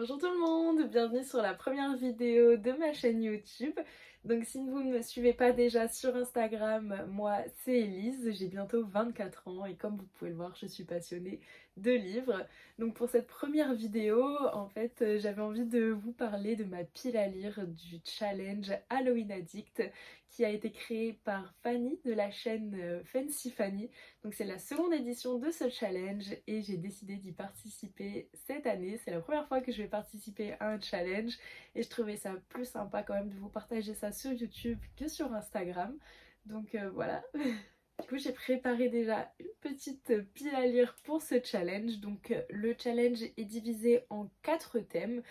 Bonjour tout le monde, bienvenue sur la première vidéo de ma chaîne YouTube. Donc si vous ne me suivez pas déjà sur Instagram, moi c'est Elise, j'ai bientôt 24 ans et comme vous pouvez le voir, je suis passionnée de livres. Donc pour cette première vidéo, en fait, j'avais envie de vous parler de ma pile à lire du challenge Halloween Addict qui a été créé par Fanny de la chaîne Fancy Fanny. Donc c'est la seconde édition de ce challenge et j'ai décidé d'y participer cette année. C'est la première fois que je vais participer à un challenge et je trouvais ça plus sympa quand même de vous partager ça sur YouTube que sur Instagram. Donc voilà. Du coup j'ai préparé déjà une petite pile à lire pour ce challenge. Donc le challenge est divisé en 4 thèmes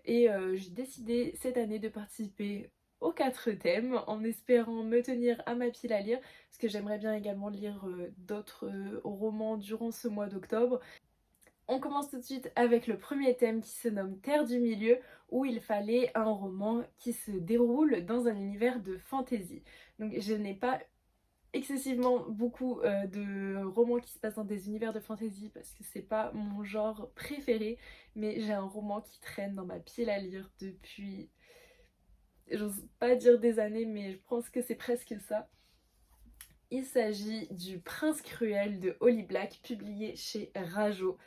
et j'ai décidé cette année de participer aux 4 thèmes en espérant me tenir à ma pile à lire parce que j'aimerais bien également lire d'autres romans durant ce mois d'octobre. On commence tout de suite avec le premier thème qui se nomme Terre du Milieu, où il fallait un roman qui se déroule dans un univers de fantasy. Donc je n'ai pas excessivement beaucoup de romans qui se passent dans des univers de fantasy parce que c'est pas mon genre préféré, mais j'ai un roman qui traîne dans ma pile à lire depuis, j'ose pas dire des années, mais je pense que c'est presque ça. Il s'agit du Prince Cruel de Holly Black, publié chez Rajo.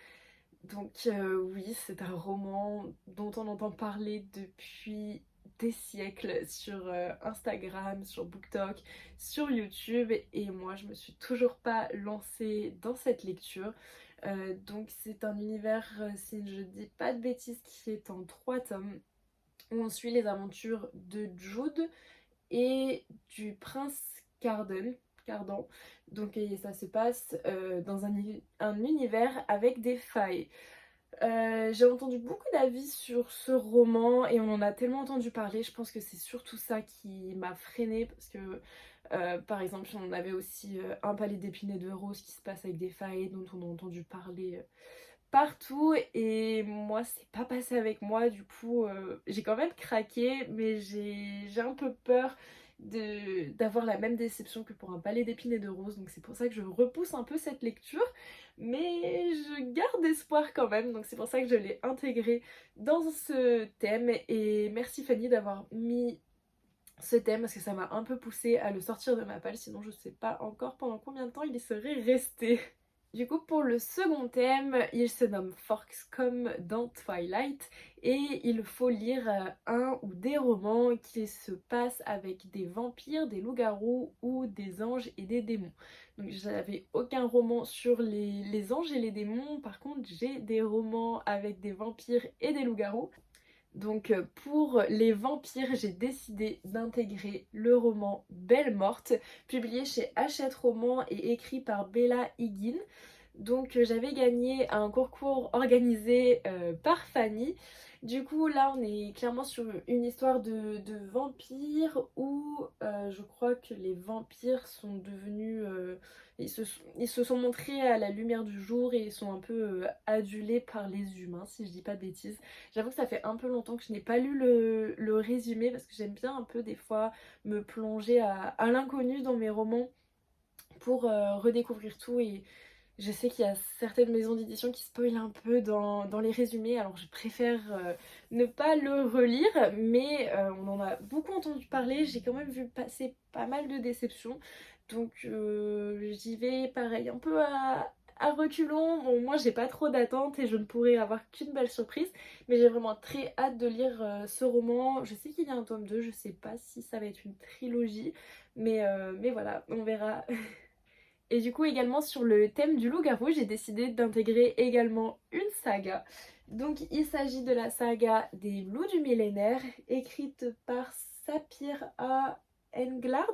Donc oui, c'est un roman dont on entend parler depuis des siècles sur Instagram, sur BookTok, sur YouTube et moi je me suis toujours pas lancée dans cette lecture. Donc c'est un univers, si je dis pas de bêtises, qui est en 3 tomes où on suit les aventures de Jude et du prince Cardan. Donc et ça se passe dans un univers avec des failles. J'ai entendu beaucoup d'avis sur ce roman et on en a tellement entendu parler, je pense que c'est surtout ça qui m'a freinée parce que par exemple on avait aussi un palais d'épines et de roses qui se passe avec des failles dont on a entendu parler partout et moi c'est pas passé avec moi du coup j'ai quand même craqué mais j'ai un peu peur d'avoir la même déception que pour un palais d'épines et de roses donc c'est pour ça que je repousse un peu cette lecture mais je garde espoir quand même donc c'est pour ça que je l'ai intégré dans ce thème et merci Fanny d'avoir mis ce thème parce que ça m'a un peu poussé à le sortir de ma palle sinon je sais pas encore pendant combien de temps il y serait resté. Du coup, pour le second thème, il se nomme Forks comme dans Twilight et il faut lire un ou des romans qui se passent avec des vampires, des loups-garous ou des anges et des démons. Donc j'avais aucun roman sur les anges et les démons, par contre j'ai des romans avec des vampires et des loups-garous. Donc pour les vampires, j'ai décidé d'intégrer le roman Belle Morte, publié chez Hachette Romans et écrit par Bella Higgin. Donc j'avais gagné un concours organisé par Fanny. Du coup là on est clairement sur une histoire de vampires où je crois que les vampires sont devenus... ils se sont montrés à la lumière du jour et ils sont un peu adulés par les humains si je dis pas de bêtises. J'avoue que ça fait un peu longtemps que je n'ai pas lu le résumé parce que j'aime bien un peu des fois me plonger à l'inconnu dans mes romans pour redécouvrir tout et je sais qu'il y a certaines maisons d'édition qui spoilent un peu dans les résumés, alors je préfère ne pas le relire, mais on en a beaucoup entendu parler, j'ai quand même vu passer pas mal de déceptions, donc j'y vais pareil, un peu à reculons. Bon, moi j'ai pas trop d'attentes et je ne pourrai avoir qu'une belle surprise, mais j'ai vraiment très hâte de lire ce roman. Je sais qu'il y a un tome 2, je sais pas si ça va être une trilogie, mais voilà, on verra. Et du coup également sur le thème du loup-garou, j'ai décidé d'intégrer également une saga. Donc il s'agit de la saga des loups du millénaire, écrite par Sapir A. Englard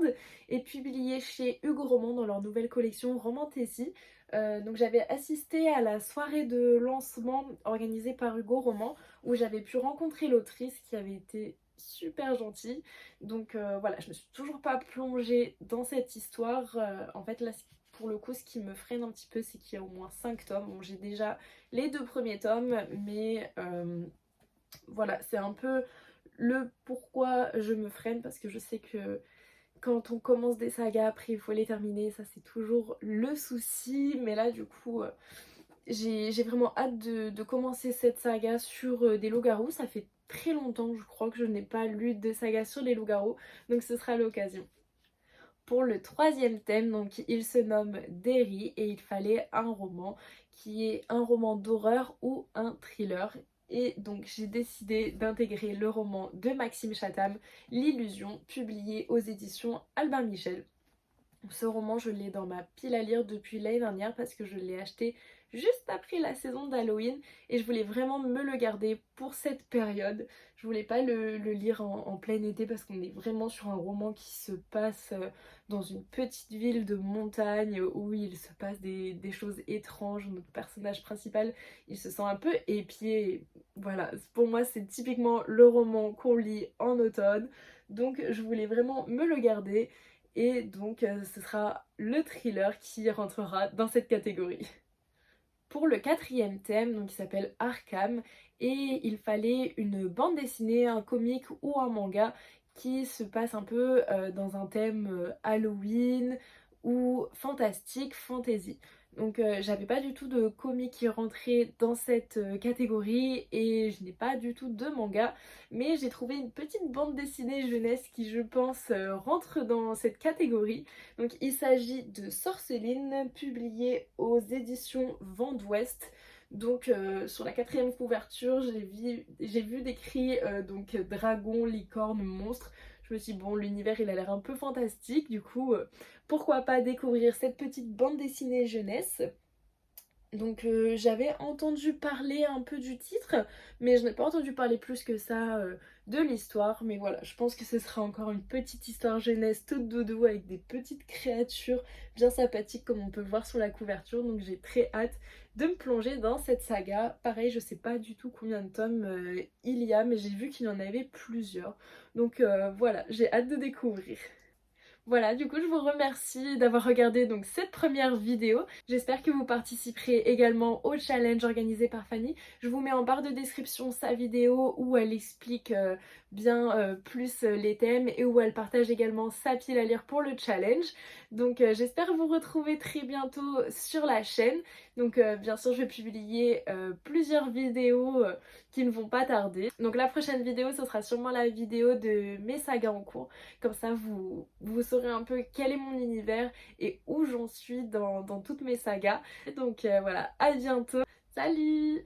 et publiée chez Hugo Roman dans leur nouvelle collection Romantasy. Donc j'avais assisté à la soirée de lancement organisée par Hugo Roman où j'avais pu rencontrer l'autrice qui avait été super gentille. Donc voilà, je me suis toujours pas plongée dans cette histoire. En fait là pour le coup, ce qui me freine un petit peu, c'est qu'il y a au moins 5 tomes. Bon, j'ai déjà les 2 premiers tomes, mais voilà, c'est un peu le pourquoi je me freine, parce que je sais que quand on commence des sagas, après il faut les terminer, ça c'est toujours le souci. Mais là, du coup, J'ai vraiment hâte de commencer cette saga sur des loups-garous. Ça fait très longtemps, je crois, que je n'ai pas lu de saga sur les loups-garous, donc ce sera l'occasion. Pour le troisième thème, donc il se nomme Derry et il fallait un roman qui est un roman d'horreur ou un thriller. Et donc j'ai décidé d'intégrer le roman de Maxime Chatham, L'Illusion, publié aux éditions Albin Michel. Ce roman, je l'ai dans ma pile à lire depuis l'année dernière parce que je l'ai acheté juste après la saison d'Halloween et je voulais vraiment me le garder pour cette période. Je voulais pas le lire en plein été parce qu'on est vraiment sur un roman qui se passe dans une petite ville de montagne où il se passe des choses étranges. Notre personnage principal, il se sent un peu épié. Voilà, pour moi, c'est typiquement le roman qu'on lit en automne. Donc je voulais vraiment me le garder et donc ce sera le thriller qui rentrera dans cette catégorie. Pour le quatrième thème, donc qui s'appelle Arkham, et il fallait une bande dessinée, un comic ou un manga qui se passe un peu dans un thème Halloween ou fantastique, fantasy. Donc j'avais pas du tout de comic qui rentrait dans cette catégorie et je n'ai pas du tout de manga, mais j'ai trouvé une petite bande dessinée jeunesse qui je pense rentre dans cette catégorie. Donc il s'agit de Sorceline, publiée aux éditions Vent d'Ouest. Donc sur la quatrième couverture, j'ai vu décrit donc dragon, licorne, monstre. Je me suis dit bon, l'univers il a l'air un peu fantastique, du coup pourquoi pas découvrir cette petite bande dessinée jeunesse. Donc j'avais entendu parler un peu du titre, mais je n'ai pas entendu parler plus que ça de l'histoire. Mais voilà, je pense que ce sera encore une petite histoire jeunesse toute doudou avec des petites créatures bien sympathiques comme on peut voir sur la couverture. Donc j'ai très hâte de me plonger dans cette saga. Pareil, je sais pas du tout combien de tomes il y a, mais j'ai vu qu'il y en avait plusieurs. Donc voilà, j'ai hâte de découvrir. Voilà, du coup, je vous remercie d'avoir regardé donc cette première vidéo. J'espère que vous participerez également au challenge organisé par Fanny. Je vous mets en barre de description sa vidéo où elle explique bien plus les thèmes et où elle partage également sa pile à lire pour le challenge. Donc j'espère vous retrouver très bientôt sur la chaîne. Donc bien sûr, je vais publier plusieurs vidéos qui ne vont pas tarder. Donc la prochaine vidéo, ce sera sûrement la vidéo de mes sagas en cours. Comme ça, vous saurez un peu quel est mon univers et où j'en suis dans toutes mes sagas. Donc voilà, à bientôt. Salut!